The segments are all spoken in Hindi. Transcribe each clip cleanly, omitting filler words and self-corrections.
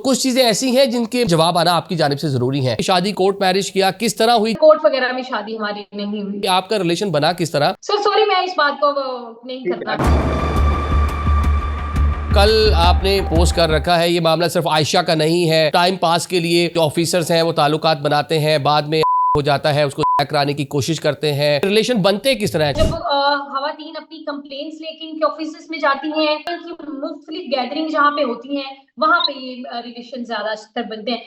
कुछ चीजें ऐसी हैं जिनके जवाब आना आपकी जानिब से जरूरी है। शादी कोर्ट मैरिज किया, किस तरह हुई? कोर्ट वगैरह में शादी हमारी नहीं हुई। आपका रिलेशन बना किस तरह? सर सॉरी, मैं इस बात को नहीं करना। कल आपने पोस्ट कर रखा है, ये मामला सिर्फ आयशा का नहीं है। टाइम पास के लिए जो ऑफिसर्स हैं वो ताल्लुकात बनाते हैं, बाद में हो जाता है, उसको कराने की कोशिश करते हैं। रिलेशन बनते किस तरह है? जब खवातीन अपनी कंप्लेंट्स लेके इनके ऑफिस में जाती हैं, इनकी मुख्तलिफ गैदरिंग जहाँ पे होती हैं, वहां पे ये रिलेशन ज्यादातर बनते हैं।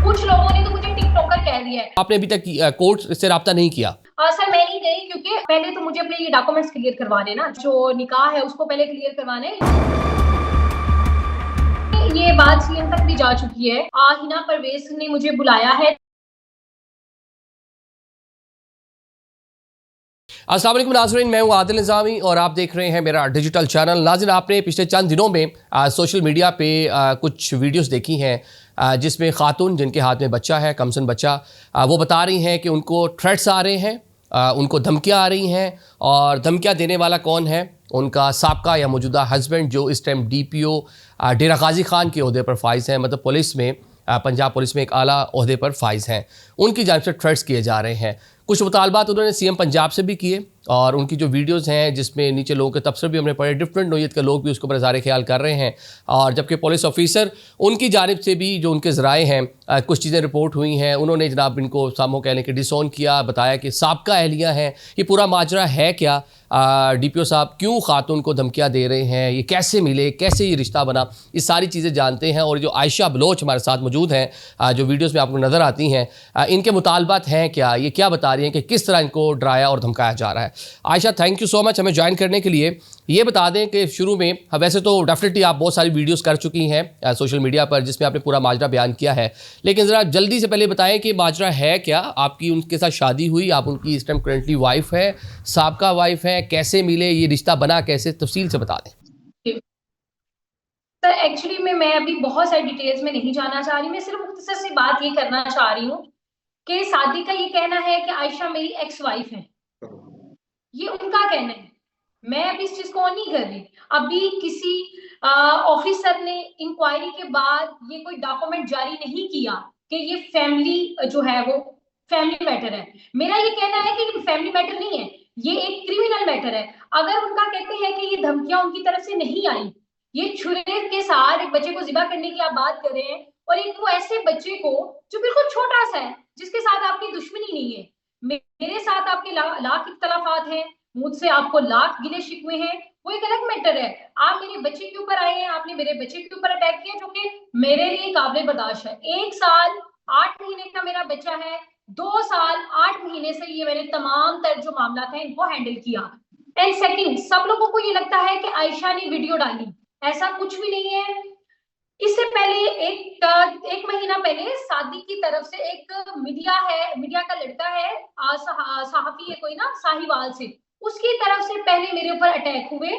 कुछ लोगों ने तो मुझे टिकटॉकर कह दिया है। आपने अभी तक कोर्ट से राब्ता नहीं किया? सर मैं नहीं गई, क्योंकि पहले तो मुझे अपने ये डॉक्यूमेंट्स क्लियर करवाने ना, जो निकाह है उसको पहले क्लियर करवाने। ये बात सीएम तक भी जा चुकी है। हिना परवेज ने मुझे बुलाया है। अस्सलाम वालेकुम नाज़रीन, मैं हूं आदिल निज़ामी और आप देख रहे हैं मेरा डिजिटल चैनल। नाज़रीन, आपने पिछले चंद दिनों में सोशल मीडिया पे कुछ वीडियोस देखी हैं जिसमें ख़ातून जिनके हाथ में बच्चा है, कमसन बच्चा, वो बता रही हैं कि उनको थ्रेट्स आ रहे हैं, उनको धमकियाँ आ रही हैं। और धमकियाँ देने वाला कौन है? उनका साबका या मौजूदा हस्बैंड, जो इस टाइम DPO डेरा गाजी खान के ओहदे पर फाइज हैं, मतलब पुलिस में, पंजाब पुलिस में एक आला ओहदे पर फाइज हैं। उनकी जानिब से थ्रेट्स किए जा रहे हैं। कुछ मुतालबात उन्होंने CM पंजाब से भी किए और उनकी जो वीडियोस हैं जिसमें नीचे लोगों के तबसरे भी हमने पढ़े, डिफरेंट नौयत के लोग भी उसके ऊपर इज़हार ख्याल कर रहे हैं। और जबकि पुलिस ऑफिसर उनकी जानिब से भी जो उनके ज़राए हैं, कुछ चीज़ें रिपोर्ट हुई हैं, उन्होंने जनाब इनको सामो कहने के डिसोन किया, बताया कि साबका अहलिया हैं। ये पूरा माजरा है क्या? DPO साहब क्यों खातून को धमकियाँ दे रहे हैं, ये कैसे मिले, कैसे ये रिश्ता बना, ये सारी चीज़ें जानते हैं। और जो आयशा बलोच हमारे साथ मौजूद हैं, जो वीडियोज़ में आपको नज़र आती हैं, इनके मुतालबात हैं क्या, ये क्या बता रही हैं कि किस तरह इनको डराया और धमकाया जा रहा है। Ayesha, thank you so much हमें ज्वाइन करने के लिए। ये बता दें कि शुरू में, वैसे तो डेफिनेटली आप बहुत सारी वीडियोस कर चुकी हैं सोशल मीडिया पर जिसमें आपने पूरा माजरा बयान किया है, लेकिन ज़रा जल्दी से पहले बताएं कि माजरा है क्या? आपकी उनके साथ शादी हुई, आप उनकी इस टाइम करंटली वाइफ है, साबका वाइफ है, कैसे मिले, ये रिश्ता बना कैसे, तफसील से बता दें। सर एक्चुअली में मैं अभी बहुत सारी डिटेल्स में नहीं जाना चाह रही। मैं सिर्फ मुख्तसर सी बात ये करना चाह रही हूँ कि सादिक का ये कहना है कि आयशा मेरी एक्स वाइफ है, ये उनका कहना है। मैं अभी इस चीज को ऑन नहीं कर रही। अभी किसी ऑफिसर ने इंक्वायरी के बाद ये कोई डॉक्यूमेंट जारी नहीं किया कि ये फैमिली जो है वो फैमिली मैटर है। मेरा ये कहना है कि फैमिली मैटर नहीं है, ये एक क्रिमिनल मैटर है। अगर उनका कहते हैं कि ये धमकियां उनकी तरफ से नहीं आई, ये छुरे के साथ एक बच्चे को जिबा करने की आप बात कर रहे हैं, और एक वो ऐसे बच्चे को जो बिल्कुल छोटा सा है, जिसके साथ आपकी दुश्मनी नहीं है। मेरे साथ आपके लाख इख्तलाफात हैं, मुझसे आपको लाख गिले शिकवे हैं, वो एक अलग मैटर है। आप मेरे बच्चे के ऊपर आए हैं, आपने मेरे बच्चे के ऊपर अटैक किया, जो कि मेरे लिए काबिल बर्दाश्त है। 1 साल 8 महीने का मेरा बच्चा है, 2 साल 8 महीने से ये मैंने तमाम तर जो मामला थे इनको हैंडल किया। एंड सेकंड, सब लोगों को ये लगता है कि आयशा ने वीडियो डाली, ऐसा कुछ भी नहीं है। इससे पहले एक महीना पहले सादिक की तरफ से एक मीडिया का लड़का है, सहाफी है कोई ना, साहिवाल से, उसकी तरफ से पहले मेरे ऊपर अटैक हुए।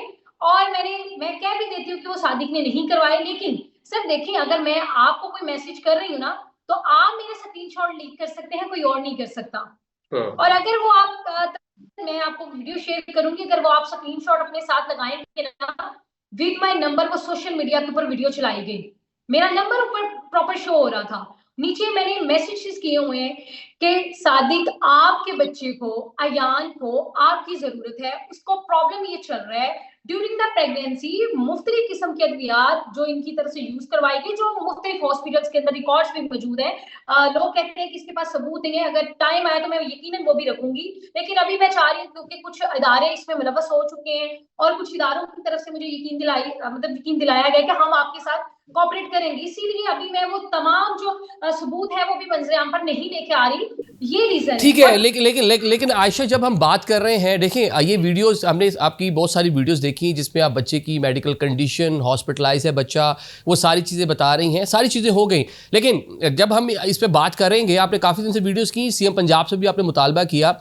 और मैं कह भी देती हूँ कि वो सादिक ने नहीं करवाए, लेकिन सर देखिए, अगर मैं आपको कोई मैसेज कर रही हूँ ना, तो आप मेरे स्क्रीनशॉट लीक कर सकते हैं, कोई और नहीं कर सकता। और अगर वो आप मैं आपको वीडियो शेयर करूंगी, अगर वो आप स्क्रीनशॉट अपने साथ लगाएंगे ना, विद माय नंबर, वो सोशल मीडिया के ऊपर वीडियो चलाई गई, मेरा नंबर ऊपर प्रॉपर शो हो रहा था। नीचे मैंने मैसेजेस किए हुए हैं कि सादिक, आपके बच्चे को, अयान को आपकी जरूरत है, उसको प्रॉब्लम ये चल रहा है ड्यूरिंग द प्रेगनेंसी, मुख्तलिफ किस्म के अद्वियात जो इनकी तरफ से यूज करवाई गई, जो मुख्तलिफ हॉस्पिटल्स के अंदर रिकॉर्ड्स भी मौजूद है। लोग कहते हैं कि इसके पास सबूत नहीं है, अगर टाइम आया तो मैं यकीनन वो भी रखूंगी, लेकिन अभी मैं चाह रही हूँ, क्योंकि कुछ इदारे इसमें मुलव्वस हो चुके हैं और कुछ इदारों की तरफ से मुझे यकीन दिलाया गया कि हम आपके साथ कोऑपरेट करेंगे, इसीलिए अभी मैं वो तमाम जो सबूत है वो भी मंजर-ए-आम पर नहीं लेके आ रही। ये रीजन ठीक है, लेकिन आयशा, जब हम बात कर रहे हैं, देखें ये वीडियोस, हमने आपकी बहुत सारी वीडियोस देखी जिसमें आप बच्चे की मेडिकल कंडीशन, हॉस्पिटलाइज है बच्चा, वो सारी चीज़ें बता रही हैं, सारी चीज़ें हो गई। लेकिन जब हम इस पर बात करेंगे, आपने काफ़ी दिन से वीडियोस की, CM पंजाब से भी आपने मुतालबा किया,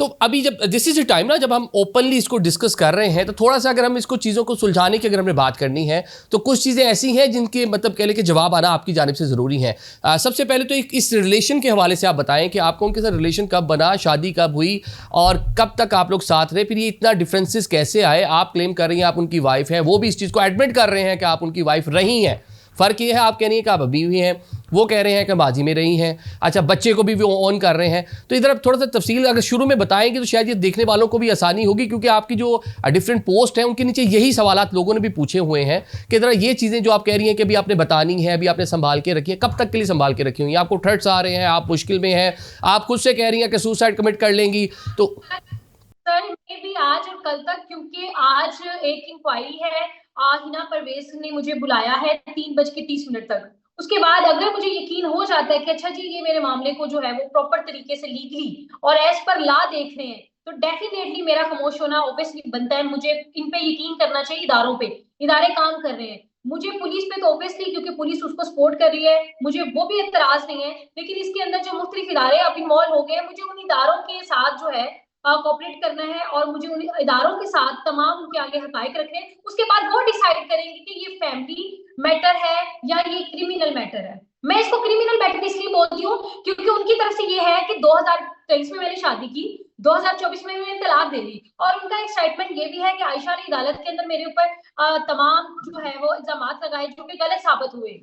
तो अभी जब दिस इज द टाइम ना, जब हम ओपनली इसको डिस्कस कर रहे हैं, तो थोड़ा सा अगर हम इसको चीज़ों को सुलझाने की अगर हमने बात करनी है, तो कुछ चीज़ें ऐसी हैं जिनके मतलब कह लें कि जवाब आना आपकी जानिब से ज़रूरी है। सबसे पहले तो इस रिलेशन के हवाले से आप बताएं कि आपको उनके साथ रिलेशन कब बना, शादी कब हुई और कब तक आप लोग साथ रहे, फिर ये इतना डिफरेंसेस कैसे आए। आप क्लेम कर रही हैं आप उनकी वाइफ है, वो भी इस चीज़ को एडमिट कर रहे हैं कि आप उनकी वाइफ रही हैं। फ़र्क ये है, आप कह रही हैं कि आप अभी हुई हैं, वो कह रहे हैं कि माजी में रही हैं। अच्छा, बच्चे को भी वो ऑन कर रहे हैं। तो इधर आप थोड़ा सा तफसील अगर शुरू में बताएंगे तो शायद ये देखने वालों को भी आसानी होगी, क्योंकि आपकी जो डिफरेंट पोस्ट हैं उनके नीचे यही सवालात लोगों ने भी पूछे हुए हैं कि ज़रा ये चीज़ें जो आप कह रही हैं कि अभी आपने बतानी है, अभी आपने संभाल के रखी है, कब तक के लिए संभाल के रखी हुई हैं? आपको थ्रेट्स आ रहे हैं, आप मुश्किल में हैं, आप खुद से कह रही हैं कि सुसाइड कमिट कर लेंगी। तो सर मैं भी आज और कल तक, क्योंकि आज एक इंक्वायरी है, हिना परवेज ने मुझे बुलाया है 3:30 तक। उसके बाद अगर मुझे यकीन हो जाता है कि अच्छा जी ये मेरे मामले को जो है वो प्रॉपर तरीके से लीगली और एज पर लॉ देख रहे हैं, तो डेफिनेटली मेरा खामोश होना ऑब्वियसली बनता है। मुझे इन पे यकीन करना चाहिए, इदारों पे, इदारे काम कर रहे हैं। मुझे पुलिस पे तो ऑब्वियसली, क्योंकि पुलिस उसको सपोर्ट कर रही है, मुझे वो भी एतराज नहीं है। लेकिन इसके अंदर जो मुख्तलिफ इदारे अब इन्वॉल्व हो गए हैं, मुझे उन इदारों के साथ जो है कोऑपरेट करना है और मुझे उन इदारों के साथ तमाम उनके आगे हकायक रखने हैं। उसके बाद वो डिसाइड करेंगे कि ये फैमिली मैटर है या ये क्रिमिनल मैटर है। मैं इसको क्रिमिनल मैटर इसलिए बोलती हूँ क्योंकि उनकी तरफ से ये है कि 2023 में मैंने शादी की, 2024 में मैंने तलाक दे दी, और उनका एक स्टेटमेंट ये भी है कि आयशा ने अदालत के अंदर मेरे ऊपर तमाम जो है वो इल्जाम लगाए जो कि गलत साबित हुए।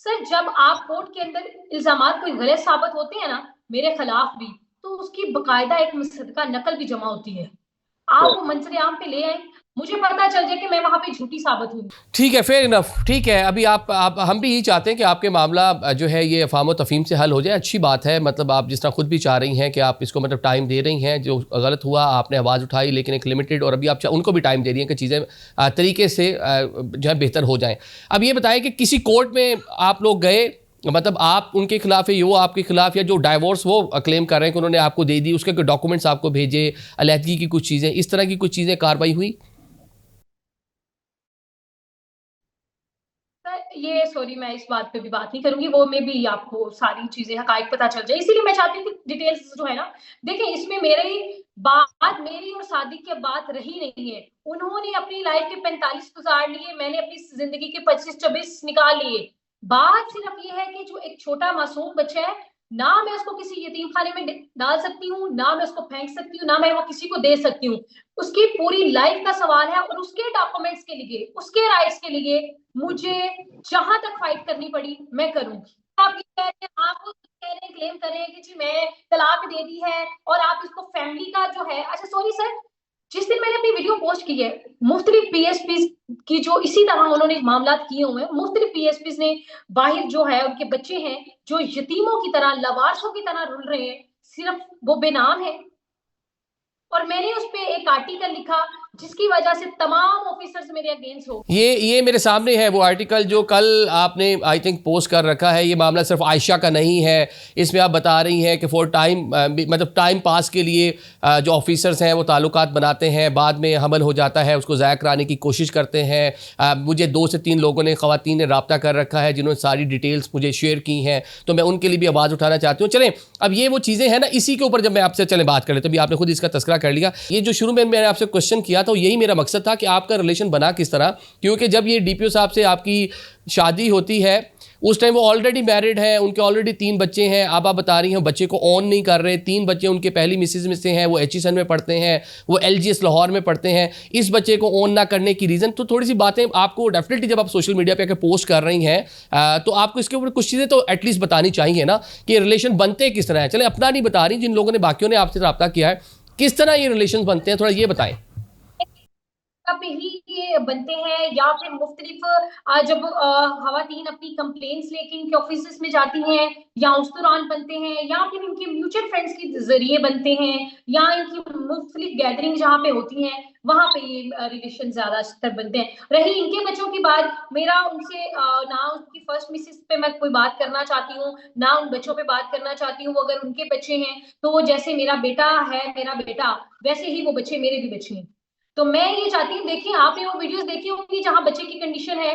सर जब आप कोर्ट के अंदर इल्जाम कोई गलत साबित होते हैं ना, मेरे खिलाफ भी, तो उसकी बकायदा एक मुसद्दका नकल भी जमा होती है। आप वो मंजर आम पे ले आए, मुझे पता चल जाए कि मैं वहां पे झूठी साबित हुई। ठीक है, फेयर इनफ, ठीक है। अभी आप हम भी यही चाहते हैं कि आपके मामला जो है ये अफवाम तफहीम से हल हो जाए। अच्छी बात है, मतलब आप जिस तरह खुद भी चाह रही हैं कि आप इसको मतलब टाइम दे रही हैं, जो गलत हुआ आपने आवाज़ उठाई लेकिन एक लिमिटेड, और अभी आप उनको भी टाइम दे रही हैं कि चीज़ें तरीके से जो है बेहतर हो जाएँ। अब ये बताएं कि किसी कोर्ट में आप लोग गए, मतलब आप उनके खिलाफ है, वो आपके खिलाफ, या जो डाइवोर्स वो क्लेम कर रहे हैं कि उन्होंने आपको दे दी, उसके डॉक्यूमेंट्स आपको भेजे, अलहदगी की कुछ चीज़ें, इस तरह की कुछ चीज़ें कार्रवाई हुई? ये सॉरी, मैं इस बात पे भी बात नहीं करूंगी, वो में भी आपको सारी चीजें हकायक पता चल जाए, इसीलिए मैं चाहती हूँ कि डिटेल्स जो है ना, देखिए इसमें मेरी और सादिक की बात रही नहीं है। उन्होंने अपनी लाइफ के 45 गुजार लिए, मैंने अपनी जिंदगी के 25-26 निकाल लिए। बात सिर्फ ये है कि जो एक छोटा मासूम बच्चा है ना, मैं उसको किसी यतीम खाने में डाल सकती हूँ, ना मैं उसको फेंक सकती हूँ, ना मैं वो किसी को दे सकती हूँ। उसकी पूरी लाइफ का सवाल है और उसके डॉक्यूमेंट्स के लिए, उसके राइट्स के लिए मुझे जहां तक फाइट करनी पड़ी मैं करूंगी। आप ये कह रहे हैं, आप कह रहे हैं, क्लेम कर रहे हैं कि जी मैं तलाक दे दी है और आप इसको फैमिली का जो है, अच्छा सॉरी सर, जिस दिन मैंने अपनी वीडियो पोस्ट की है, मुख्तलिफ पीएसपी की जो इसी तरह उन्होंने मामला किए हुए हैं, मुख्तलिफ पीएसपी ने बाहर जो है उनके बच्चे हैं जो यतीमों की तरह, लवारसों की तरह रुल रहे हैं, सिर्फ वो बेनाम है। और मैंने उस पे एक आर्टिकल लिखा जिसकी वजह से तमाम ऑफिसर्स मेरे अगेंस्ट हो। ये मेरे सामने है वो आर्टिकल जो कल आपने आई थिंक पोस्ट कर रखा है। ये मामला सिर्फ आयशा का नहीं है, इसमें आप बता रही हैं कि फॉर टाइम मतलब टाइम पास के लिए जो ऑफिसर्स हैं वो ताल्लुकात बनाते हैं, बाद में हमल हो जाता है, उसको ज़ाया कराने की कोशिश करते हैं। मुझे 2 से 3 लोगों ने, ख़वातीन ने रब्ता कर रखा है जिन्होंने सारी डिटेल्स मुझे शेयर की हैं, तो मैं उनके लिए भी आवाज़ उठाना चाहती हूँ। चलें, अब ये वो चीज़ें हैं ना, इसी के ऊपर जब मैं आपसे चलें बात कर लेते, तो अभी आपने खुद इसका तस्करा कर लिया। ये जो शुरू में मैंने आपसे क्वेश्चन किया था, यही मेरा मकसद था कि आपका रिलेशन बना किस तरह, क्योंकि जब ये डीपीओ साहब से आपकी शादी होती है उस टाइम वो ऑलरेडी मैरिड हैं, उनके ऑलरेडी 3 बच्चे हैं। अब आप बता रही हैं बच्चे को ऑन नहीं कर रहे। 3 बच्चे उनके पहली मिसेज में से हैं, वो HSN में पढ़ते हैं, वो LGS लाहौर में पढ़ते हैं। इस बच्चे को ऑन ना करने की रीज़न, तो थोड़ी सी बातें आपको डेफिनेटली जब आप सोशल मीडिया पे आकर पोस्ट कर रही हैं तो आपको इसके ऊपर कुछ चीज़ें तो एटलीस्ट बतानी चाहिए ना कि रिलेशन बनते किस तरह है। चले, अपना नहीं बता रही, जिन लोगों ने बाकियों ने आपसे रब्ता किया है, किस तरह ये रिलेशन बनते हैं, थोड़ा ये बताएं। पे ही ये बनते हैं या फिर मुख्तलिफ जब खवातीन अपनी कंप्लेंट्स लेके इनके ऑफिस में जाती हैं या उस दौरान बनते हैं, या फिर इनके म्यूचुअल फ्रेंड्स के जरिए बनते हैं, या इनकी मुख्तलिफ गैदरिंग जहाँ पे होती हैं वहां पे ये रिलेशन ज्यादातर बनते हैं। रही इनके बच्चों की बात, मेरा उनसे ना उनकी फर्स्ट मिसेस पे मैं कोई बात करना चाहती हूँ, ना उन बच्चों पे बात करना चाहती हूँ। अगर उनके बच्चे हैं तो वो जैसे मेरा बेटा है मेरा बेटा, वैसे ही वो बच्चे मेरे भी बच्चे हैं। तो मैं ये चाहती हूँ, देखिए आपने वो वीडियोस देखी होंगी जहां बच्चे की कंडीशन है,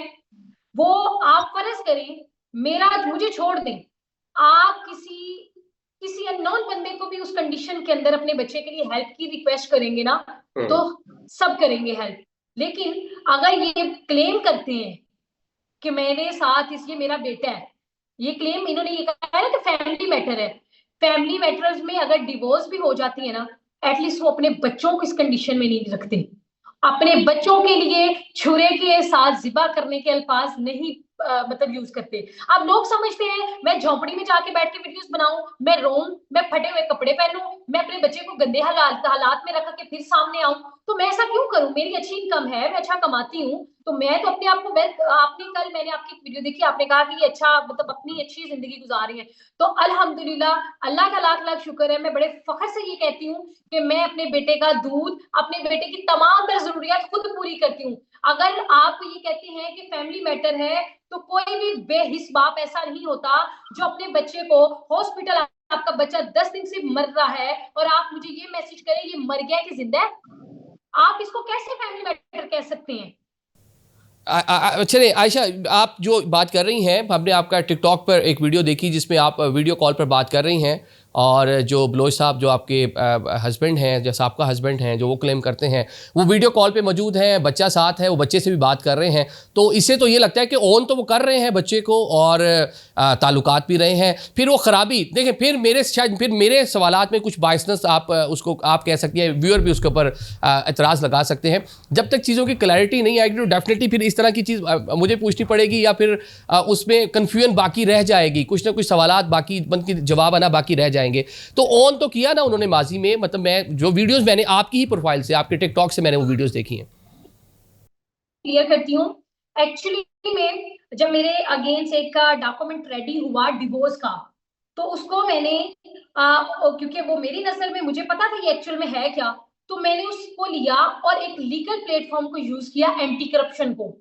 वो आप फर्ज करें, मुझे छोड़ दें, आप किसी अननोन बंदे को भी उस कंडीशन के अंदर अपने बच्चे के लिए हेल्प की रिक्वेस्ट करेंगे ना, तो सब करेंगे हेल्प। लेकिन अगर ये क्लेम करते हैं कि मेरे साथ ये मेरा बेटा है, ये क्लेम इन्होंने ये कहा है ना कि फैमिली मैटर है। फैमिली मैटर्स में अगर डिवोर्स भी हो जाती है ना, एटलीस्ट वो अपने बच्चों को इस कंडीशन में नहीं रखते। अपने बच्चों के लिए छुरे के साथ जिबा करने के अल्फाज नहीं मतलब यूज करते। अब लोग समझते हैं मैं झोपड़ी में जाके बैठ के वीडियोस बनाऊं, मैं रोऊं, मैं फटे हुए कपड़े पहनूं, मैं अपने बच्चे को गंदे हालात में रख के फिर सामने आऊं, तो मैं ऐसा क्यों करूं? मेरी अच्छी इनकम है, मैं अच्छा कमाती हूँ, तो मैं तो अपने आप को आपने कल मैंने आपकी वीडियो देखी, आपने कहा कि ये अच्छा मतलब अपनी अच्छी जिंदगी गुजार रही है, तो अल्हम्दुलिल्लाह, अल्लाह का लाख लाख शुक्र है। मैं बड़े फख्र से ये कहती हूँ कि मैं अपने बेटे का दूध, अपने बेटे की तमाम तर जरूरियात खुद पूरी करती हूँ। अगर आप ये कहते हैं कि फैमिली मैटर है, तो कोई भी बेहिस बाप ऐसा नहीं होता जो अपने बच्चे को हॉस्पिटल, आपका बच्चा 10 दिन से मर रहा है और आप मुझे ये मैसेज करें ये मर गया कि जिंदा है, आप इसको कैसे फैमिली मैटर कह सकते हैं? चलिए आयशा, आप जो बात कर रही हैं, हमने आपका टिकटॉक पर एक वीडियो देखी जिसमें आप वीडियो कॉल पर बात कर रही हैं, और जो बलोच साहब जो आपके हस्बैंड हैं, जैसा आपका हस्बैंड हैं, जो वो क्लेम करते हैं, वो वीडियो कॉल पे मौजूद हैं, बच्चा साथ है, वो बच्चे से भी बात कर रहे हैं। तो इससे तो ये लगता है कि ओन तो वो कर रहे हैं बच्चे को और ताल्लुकात भी रहे हैं। फिर वो ख़राबी देखें, फिर मेरे सवालात में कुछ बायसनेस आप उसको आप कह सकती हैं, व्यूअर भी उसके ऊपर एतराज़ लगा सकते हैं। जब तक चीज़ों की क्लैरिटी नहीं आएगी तो डेफिनेटली फिर इस तरह की चीज़ मुझे पूछनी पड़ेगी, या फिर उसमें कन्फ्यूजन बाकी रह जाएगी, कुछ ना कुछ सवालात बाकी बन के जवाब आना बाकी रह जाएंगे। तो ऑन तो किया ना उन्होंने माजी में, मतलब मैं जो वीडियोस मैंने आपकी ही प्रोफाइल से, आपके टिकटॉक से मैंने वो वीडियोस देखी हैं। क्लियर करती हूँ, एक्चुअली में जब मेरे अगेंस्ट एक डॉक्यूमेंट रेडी हुआ डिवोर्स का, तो उसको मैंने क्योंकि वो मेरी नजर में, मुझे पता था ये एक्चुअल में है क्या, तो मैंने उसको लिया और एक लीगल प्लेटफॉर्म को यूज किया, एंटी करप्शन को।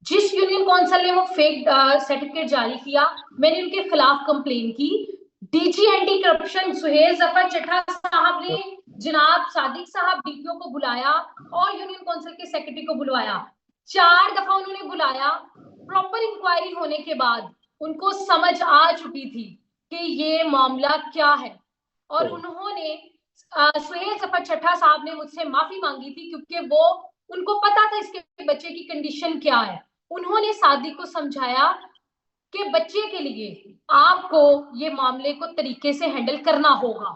जिस यूनियन कौंसिल ने वो फेक सर्टिफिकेट जारी किया, मैंने उनके खिलाफ कंप्लेन की। DG anti corruption Suhail Zafar Chatta साहब ने जनाब सादिक साहब डीपीओ को बुलाया और यूनियन कौंसिल के सेक्रेटरी को बुलवाया। 4 दफा उन्होंने बुलाया। प्रॉपर इंक्वायरी होने के बाद उनको समझ आ चुकी थी कि ये मामला क्या है, और उन्होंने सुहेल जफर चट्टा साहब ने मुझसे माफी मांगी थी, क्योंकि वो उनको पता था इसके बच्चे की कंडीशन क्या है। उन्होंने सादिक को समझाया कि बच्चे के लिए आपको ये मामले को तरीके से हैंडल करना होगा।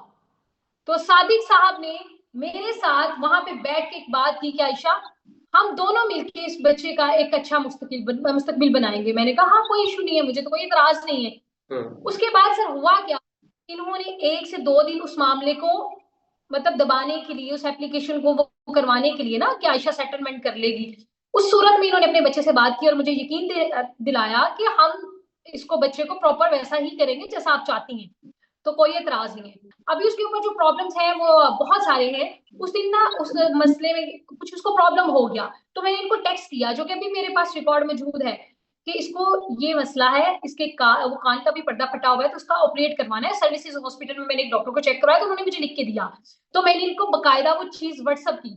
तो सादिक साहब ने मेरे साथ वहां पे बैठ के एक बात की कि आयशा, हम दोनों मिलके इस बच्चे का एक अच्छा मुस्तकबिल बनाएंगे। मैंने कहा हाँ, कोई इशू नहीं है, मुझे तो कोई इतराज नहीं है। उसके बाद सर हुआ क्या, इन्होंने 1 से 2 दिन उस मामले को मतलब दबाने के लिए, उस एप्लीकेशन को वो करवाने के लिए ना कि आयशा सेटलमेंट कर लेगी, उस सूरत में इन्होंने अपने बच्चे से बात की और मुझे यकीन दिलाया कि हम इसको बच्चे को प्रॉपर वैसा ही करेंगे जैसा आप चाहती हैं, तो कोई एतराज नहीं है। अभी उसके ऊपर जो प्रॉब्लम्स हैं वो बहुत सारे हैं। उस दिन ना उस मसले में कुछ उसको प्रॉब्लम हो गया, तो मैंने इनको टेक्स्ट किया, जो कि अभी मेरे पास रिकॉर्ड मौजूद है, कि इसको ये मसला है, इसके वो कान का भी पर्दा फटा हुआ है, तो उसका ऑपरेट करवाना है। सर्विसेज हॉस्पिटल में मैंने एक डॉक्टर को चेक करवाया, तो उन्होंने मुझे लिख के दिया, तो मैंने इनको बकायदा वो चीज व्हाट्सअप की,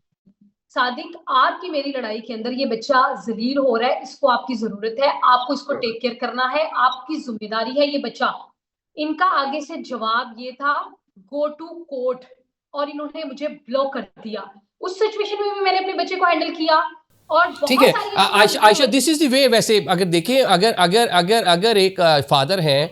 सादिक आपकी मेरी लड़ाई के अंदर ये बच्चा जलील हो रहा है, इसको आपकी जरूरत है, आपको इसको टेक केयर करना है, आपकी जिम्मेदारी है ये बच्चा। इनका आगे से जवाब ये था गो टू कोर्ट, और इन्होंने मुझे ब्लॉक कर दिया। उस सिचुएशन में भी मैंने अपने बच्चे को हैंडल किया। और ठीक है Ayesha, this is the way. वैसे अगर देखें, अगर अगर अगर अगर एक फादर हैं,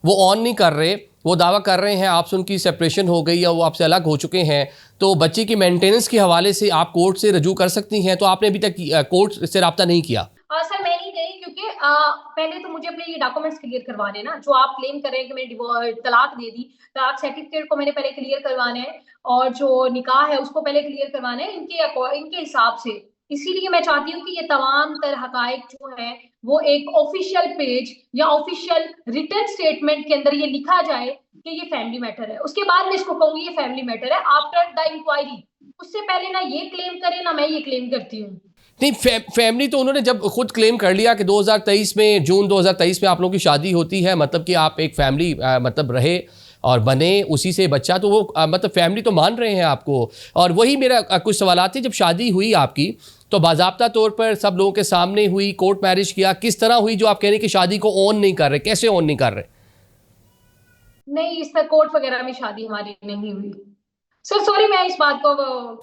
वो ऑन नहीं कर रहे, वो दावा कर रहे हैं आपसे उनकी सेपरेशन हो गई या वो आपसे अलग हो चुके हैं, तो बच्चे की मेंटेनेंस के हवाले से आप कोर्ट से रजू कर सकती हैं। तो आपने अभी तक कोर्ट से रब्ता नहीं किया? सर मैं नहीं गई, क्योंकि पहले तो मुझे अपने ये डॉक्यूमेंट्स क्लियर करवाने ना, जो आप क्लेम कर रहे हैं कि मैंने तलाक दे दी, तलाक सर्टिफिकेट को मैंने पहले क्लियर करवाना है, और जो निकाह है उसको पहले क्लियर करवाना है इनके हिसाब से। इसीलिए मैं चाहती हूँ कि ये तमाम तर हकायक जो है वो एक ऑफिशियल पेज या ऑफिशियल रिटन स्टेटमेंट के अंदर ये लिखा जाए कि ये फैमिली मैटर है। उसके बाद मैं इसको कहूंगी ये फैमिली मैटर है आफ्टर द इंक्वायरी। उससे पहले ना ये क्लेम करे ना मैं ये क्लेम करती हूँ। नहीं, फैमिली तो उन्होंने जब खुद क्लेम कर लिया कि 2023 में, जून 2023 में आप लोगों की शादी होती है, मतलब कि आप एक फैमिली मतलब रहे और बने, उसी से बच्चा, तो वो मतलब फैमिली तो मान रहे हैं आपको। और वही मेरा कुछ सवाल थे, जब शादी हुई आपकी तो बाज़ाब्ता तौर पर सब लोगों के सामने हुई, कोर्ट मैरिज किया, किस तरह हुई जो आप कह रहे हैं कि शादी को ऑन नहीं कर रहे, कैसे ऑन नहीं कर रहे? नहीं, इस तरह कोर्ट वगैरह में शादी हमारी नहीं हुई। सर सॉरी, मैं इस बात को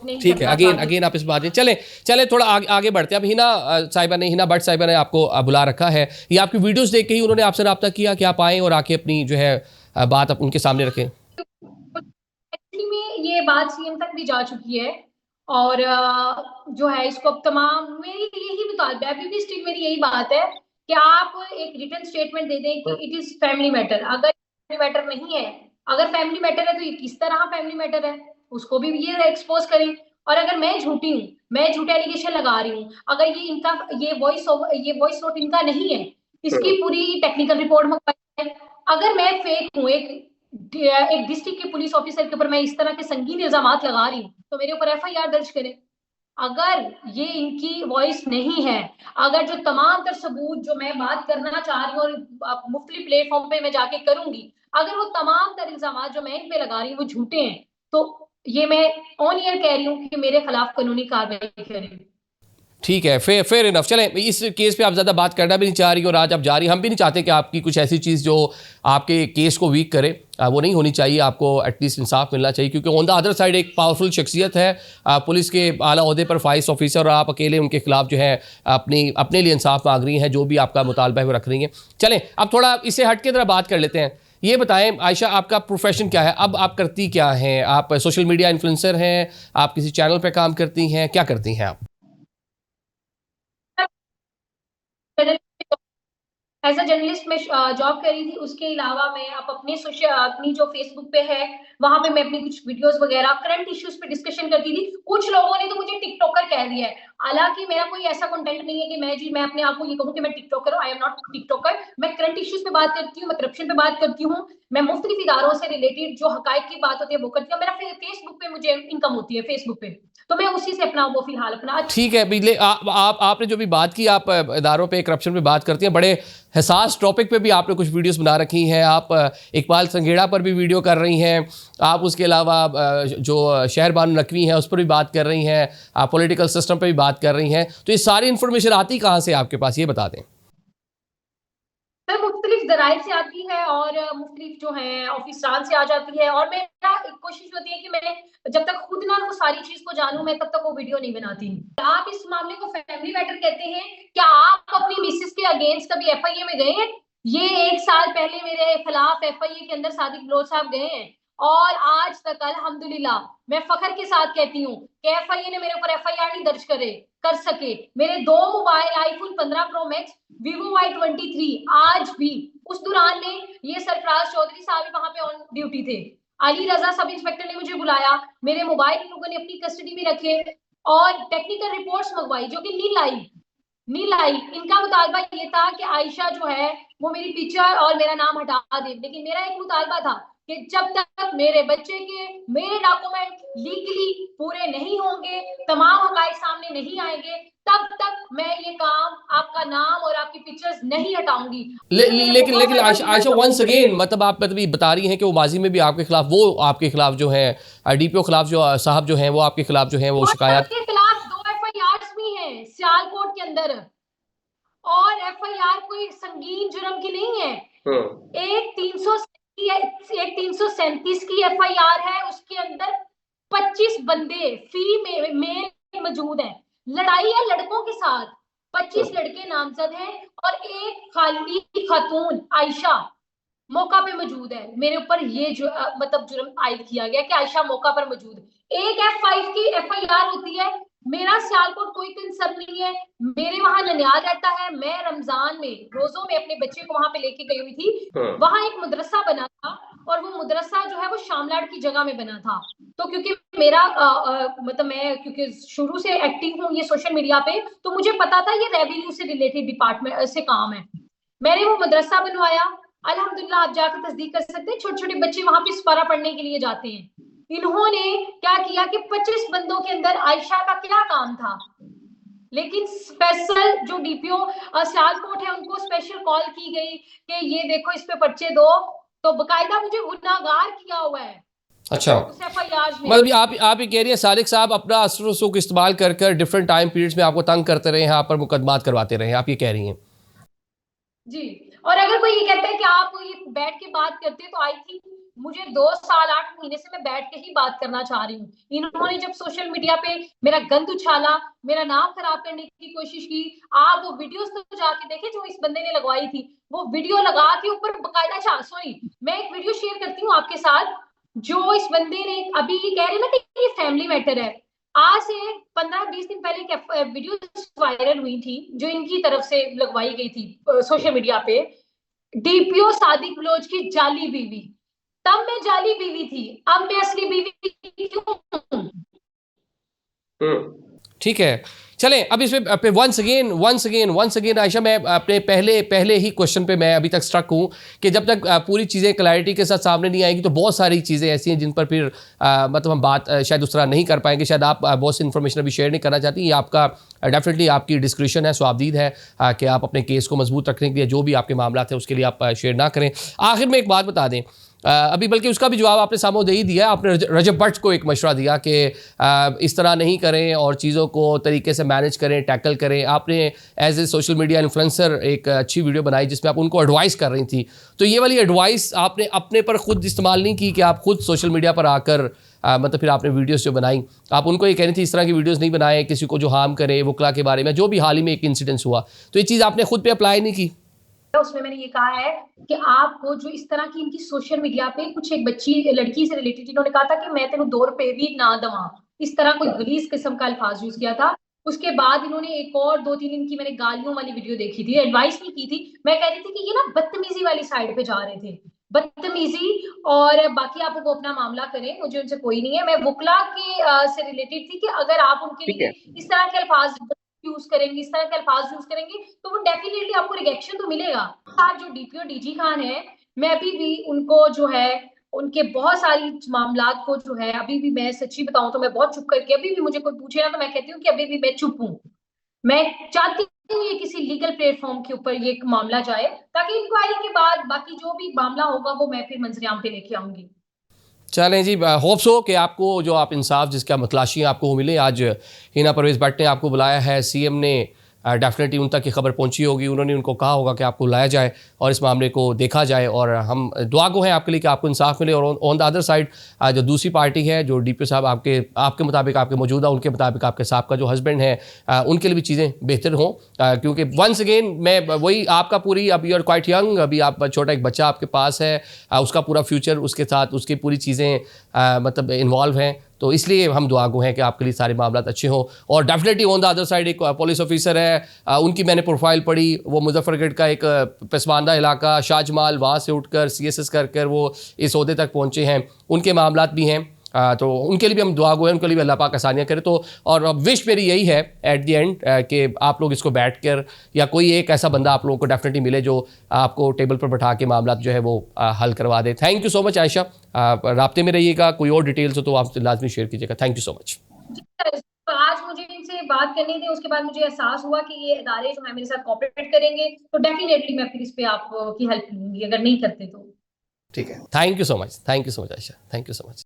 नहीं ठीक है, करना अगेन चाहती। अगेन आप इस बात में चले चले थोड़ा आगे बढ़ते हैं। अब हिना साहिबा ने, हिना भट्ट साहिबा ने आपको बुला रखा है, ये आपकी वीडियोस देख के ही उन्होंने आपसे रब्ता किया कि आप आएँ और आके अपनी जो है बात आप उनके सामने रखें? एक्चुअली में ये बात सीएम तक भी जा चुकी है, और जो है इसको अब तमाम, मेरी यही मुताबिक अभी भी स्टिल मेरी यही बात है कि आप एक रिटन स्टेटमेंट दे दें कि इट इज फैमिली मैटर। अगर फैमिली मैटर नहीं है, अगर फैमिली मैटर है तो ये किस तरह फैमिली मैटर है, उसको भी ये एक्सपोज करें। और अगर मैं झूठी हूँ, मैं झूठे एलिगेशन लगा रही हूँ, अगर ये इनका ये वॉइस नोट इनका नहीं है, इसकी पूरी टेक्निकल रिपोर्ट मंगवाई है। अगर मैं फेक हूँ, एक डिस्ट्रिक्ट के पुलिस ऑफिसर के ऊपर मैं इस तरह के संगीन इल्जामात लगा रही हूँ, तो मेरे ऊपर एफआईआर दर्ज करें। अगर ये इनकी वॉइस नहीं है, अगर जो तमाम तर सबूत जो मैं बात करना चाह रही हूँ और मुख्तलिफ प्लेटफॉर्म पे मैं जाके करूंगी, अगर वो तमाम तर इल्जामात जो मैं इन पे लगा रही हूँ वो झूठे हैं, तो ये मैं ऑन ईयर कह रही हूँ कि मेरे खिलाफ कानूनी कार्रवाई करें। ठीक है, फेयर इनफ। चलें, इस केस पे आप ज़्यादा बात करना भी नहीं चाह रही और आज आप जा रही, हम भी नहीं चाहते कि आपकी कुछ ऐसी चीज़ जो आपके केस को वीक करे, वो नहीं होनी चाहिए। आपको एटलीस्ट इंसाफ मिलना चाहिए, क्योंकि ऑन द अदर साइड एक पावरफुल शख्सियत है पुलिस के आला ओहदे पर फाइस ऑफिसर, और आप अकेले उनके खिलाफ जो है अपने लिए इंसाफ मांग रही हैं, जो भी आपका मुतालबा है वो रख रही हैं। चलें, अब थोड़ा इससे हट के तरह बात कर लेते हैं। ये बताएं आयशा, आपका प्रोफेशन क्या है? अब आप करती क्या हैं? आप सोशल मीडिया इन्फ्लुएंसर हैं, आप किसी चैनल पर काम करती हैं, क्या करती हैं आप? एज अ जर्नलिस्ट में जॉब करी थी। उसके अलावा मैं अब अपने अपनी जो फेसबुक पे है वहां पे मैं अपनी कुछ वीडियोस वगैरह करंट इश्यूज पे डिस्कशन करती थी। कुछ लोगों ने तो मुझे टिकटॉकर कह दिया है, हालांकि मेरा कोई ऐसा कंटेंट नहीं है कि मैं अपने आप को ये कहूँ कि मैं टिकटॉकर हूँ। I am not TikToker. मैं करंट इश्यूज पे बात करती हूँ, मैं करप्शन पे बात करती हूँ, मैं मुख्तलिफ इदारों से रिलेटेड जो हकायक की बात होती है वो करती हूँ। मेरा फेसबुक पे मुझे इनकम होती है, फेसबुक पे, तो मैं उसी से अपना वो फिलहाल अपना। ठीक है, बिजले आपने जो भी बात की, आप इदारों पे करप्शन पे बात करती हैं, बड़े हसास टॉपिक पे भी आपने कुछ वीडियोस बना रखी हैं। आप इकबाल संघेड़ा पर भी वीडियो कर रही हैं, आप उसके अलावा जो शहर बानो नकवी हैं उस पर भी बात कर रही हैं, आप पॉलिटिकल सिस्टम पे भी बात कर रही हैं। तो ये सारी इन्फॉर्मेशन आती कहाँ से आपके पास, ये बता दें। सर मुख्तलिफ जराइल से आती है और मुख्तलिफ जो है ऑफिसरान से आ जाती है, और मेरा एक कोशिश होती है कि मैं जब तक खुद ना वो सारी चीज को जानूं मैं तब तक वो वीडियो नहीं बनाती। आप इस मामले को फैमिली मैटर कहते हैं, क्या आप अपनी मिसेस के अगेंस्ट कभी एफआईए में गए हैं? ये 1 साल पहले मेरे खिलाफ एफआईए के अंदर सादिक बलोच साहब गए हैं, और आज तक अल्हम्दुलिल्लाह मैं फख्र के साथ कहती हूँ कि एफआईए ने मेरे ऊपर एफआईआर नहीं दर्ज कर सके। मेरे 2 mobile iPhone 15 pro max, Vivo Y23 आज भी, उस दौरान में ये सरफराज चौधरी साहब भी वहां पे ऑन ड्यूटी थे, अली रजा सब इंस्पेक्टर ने मुझे बुलाया, मेरे मोबाइल इन लोगों ने अपनी कस्टडी में रखे और टेक्निकल रिपोर्ट्स मंगवाई जो कि नील आई। इनका मुतालबा ये था कि आयशा जो है वो मेरी पिक्चर और मेरा नाम हटा दे, लेकिन मेरा एक मुतालबा था कि जब तक मेरे बच्चे के मेरे डॉक्यूमेंट लीगली पूरे नहीं होंगे, तमाम हकाइक सामने नहीं आएंगे, तब तक मैं ये काम, आपका नाम और आपकी पिक्चर्स नहीं हटाऊंगी। लेकिन आयशा वंस अगेन, मतलब आप मतलब ये बता रही हैं कि वो माजी में भी आपके खिलाफ, वो आपके खिलाफ जो है डीपीओ खिलाफ जो साहब जो हैं वो आपके खिलाफ जो है वो शिकायत के खिलाफ 2 एफआईआर भी हैं सियालकोट के अंदर, और एफआईआर कोई संगीन जुर्म की नहीं है। एक 337 की एफआईआर है, उसके अंदर 25 बंदे मेल मौजूद हैं। लड़ाई है लड़कों के साथ, 25 लड़के नामजद हैं और एक खाली खातून आयशा मौका पे मौजूद है। मेरे ऊपर ये मतलब जुर्म आयद किया गया कि आयशा मौका पर मौजूद है। एक F5 की एफआईआर होती है। मेरा सियालकोट कोई कंसर्न नहीं है, मेरे वहां ननियाल रहता है। मैं रमजान में रोजों में अपने बच्चे को वहां पे लेके गई हुई थी। वहां एक मदरसा बना था और वो मदरसा जो है वो शामलाट की जगह में बना था। तो क्योंकि मेरा मतलब मैं क्योंकि शुरू से एक्टिव हूँ ये सोशल मीडिया पे, तो मुझे पता था ये रेवेन्यू से रिलेटेड डिपार्टमेंट से काम है। मैंने वो मदरसा बनवाया, अल्हम्दुलिल्लाह आप जाकर तस्दीक कर सकते हैं, छोटे छोटे बच्चे वहां पे सफारा पढ़ने के लिए जाते हैं। इन्होंने क्या किया कि 25 बंदों के अंदर आयशा का क्या काम था, लेकिन स्पेशल जो डीपीओ सियालकोट है उनको स्पेशल कॉल की गई कि ये देखो इस पे पर्चे दो, तो बकायदा मुझे गुनाहगार किया हुआ है। अच्छा, मतलब आप ये कह रही हैं सादिक साहब अपना असर सुख इस्तेमाल कर डिफरेंट टाइम पीरियड्स में आपको तंग करते रहे, यहाँ पर मुकदमात करवाते रहे, आप ये कह रही हैं? जी। और अगर कोई ये कहता है कि आप ये बैठ के बात करते हैं, तो आई थिंक मुझे 2 साल 8 महीने से मैं बैठ के ही बात करना चाह रही हूँ। इन्होंने जब सोशल मीडिया पे मेरा गंद उछाला, मेरा नाम खराब करने की कोशिश की, आप वो वीडियोज़ तो जाके देखें जो इस बंदे ने लगवाई थी। वो वीडियो लगा के ऊपर बकायदा, अच्छा सॉरी, मैं एक वीडियो शेयर करती हूँ आपके साथ, जो इस बंदे ने, अभी ये कह रहे हैं ना कि ये फैमिली मैटर है। आज से 15-20 दिन पहले एक वीडियो वायरल हुई थी, जो इनकी तरफ से लगवाई गई थी सोशल मीडिया पे। डीपीओ सादिक बलोच की जाली बीवी। तब मैं जाली बीवी थी, अब मैं असली बीवी क्यों हूँ? ठीक है, चलें अब इसमें पे वंस अगेन आयशा, मैं अपने पहले ही क्वेश्चन पे मैं अभी तक स्ट्रक हूँ कि जब तक पूरी चीज़ें क्लैरिटी के साथ सामने नहीं आएंगी तो बहुत सारी चीज़ें ऐसी हैं जिन पर फिर मतलब हम बात शायद उस तरह नहीं कर पाएंगे। शायद आप बहुत सी इन्फॉर्मेशन अभी शेयर नहीं करना चाहती, ये आपका डेफिनेटली आपकी डिस्क्रिप्शन है, स्वाबदीद है कि आप अपने केस को मजबूत रखने के लिए जो भी आपके मामला थे उसके लिए आप शेयर ना करें। आखिर में एक बात बता दें, अभी बल्कि उसका भी जवाब आपने सामने दे ही दिया है। आपने रजब भट्ट को एक मशवरा दिया कि इस तरह नहीं करें और चीज़ों को तरीके से मैनेज करें, टैकल करें। आपने as a social media influencer एक अच्छी वीडियो बनाई जिसमें आप उनको एडवाइस कर रही थी, तो ये वाली एडवाइस आपने अपने पर खुद इस्तेमाल नहीं की कि आप खुद सोशल मीडिया पर आकर मतलब फिर आपने वीडियोस जो बनाई, आप उनको ये कहनी थी इस तरह की वीडियोस नहीं बनाएं किसी को जो हार्म करे, वकला के बारे में जो भी हाल ही में एक इंसिडेंस हुआ, तो ये चीज़ आपने खुद पे अप्लाई नहीं की? उसमें मैंने ये कहा है कि आपको जो इस तरह की इनकी सोशल मीडिया पे कुछ एक बच्ची लड़की से रिलेटेड इन्होंने कहा था कि मैं तेन 2 रुपए भी ना दवा, इस तरह कोई गलीज किस्म का अल्फाज यूज किया था। उसके बाद इन्होंने एक और 2-3 इनकी मैंने गालियों वाली वीडियो देखी थी, एडवाइस नहीं की थी। मैं कह रही थी कि ये ना बदतमीजी वाली साइड पे जा रहे थे, बदतमीजी। और बाकी आप वो अपना मामला करें, मुझे उनसे कोई नहीं है। मैं वकला के से रिलेटेड थी कि अगर आप उनके लिए इस तरह के अल्फाज यूज करेंगे, इस तरह के अल्फाज यूज करेंगे, तो वो डेफिनेटली आपको रिएक्शन तो मिलेगा। साथ जो डीपीओ डीजी खान है, मैं अभी भी उनको जो है, उनके बहुत सारी मामलात को जो है, अभी भी मैं सच्ची बताऊं तो मैं बहुत चुप करके, अभी भी मुझे कोई पूछे ना तो मैं कहती हूँ कि अभी भी मैं चुप हूँ। मैं चाहती हूँ ये किसी लीगल प्लेटफॉर्म के ऊपर ये मामला जाए, ताकि इंक्वायरी के बाद बाकी जो भी मामला होगा वो मैं फिर मंजरेआम पे लेके आऊंगी। चलें जी, होप्स हो कि आपको जो आप इंसाफ जिसका मतलाशी आपको वो मिले। आज हिना परवेज़ भट्ट ने आपको बुलाया है, सीएम ने डेफिनेटली उन तक ये खबर पहुंची होगी, उन्होंने उनको कहा होगा कि आपको लाया जाए और इस मामले को देखा जाए, और हम दुआ गो हैं आपके लिए कि आपको इंसाफ मिले। और ऑन द अदर साइड जो दूसरी पार्टी है, जो डीपीओ साहब आपके मुताबिक, आपके मौजूदा उनके मुताबिक आपके साहब का जो हस्बैंड है, उनके लिए भी चीज़ें बेहतर हों, क्योंकि वंस अगेन मैं वही आपका पूरी, अब यू आर क्वाइट यंग, अभी आप छोटा एक बच्चा आपके पास है, उसका पूरा फ्यूचर उसके साथ उसकी पूरी चीज़ें मतलब इन्वॉल्व हैं, तो इसलिए हम दुआ गो हैं कि आपके लिए सारे मामला अच्छे हों। और definitely on the other side एक पुलिस ऑफिसर है, उनकी मैंने प्रोफाइल पढ़ी, वो मुजफ्फरगढ़ का एक पसमानदा इलाका शाहजमाल, वहाँ से उठकर सीएसएस कर वो इस ओहदे तक पहुँचे हैं, उनके मामलात भी हैं। तो उनके लिए भी हम दुआ गो हैं, उनके लिए भी अल्लाह पाक आसानियाँ करे। तो और विश मेरी यही है एट द एंड कि आप लोग इसको बैठ कर, या कोई एक ऐसा बंदा आप लोगों को डेफिनेटली मिले जो आपको टेबल पर बैठा के मामला जो है वो हल करवा दे। Thank you so much Ayesha, राब्ते में रहिएगा, कोई और डिटेल्स हो तो आप लाजमी शेयर कीजिएगा। Thank you so much. आज मुझे इनसे बात करनी थी, उसके बाद मुझे एहसास हुआ कि ये इदारे जो है मेरे साथ कोऑपरेट करेंगे, तो डेफिनेटली मैं फिर इस पे आपकी हेल्प लूंगी अगर नहीं करते तो। ठीक है, thank you so much, thank you so much Ayesha, thank you so much.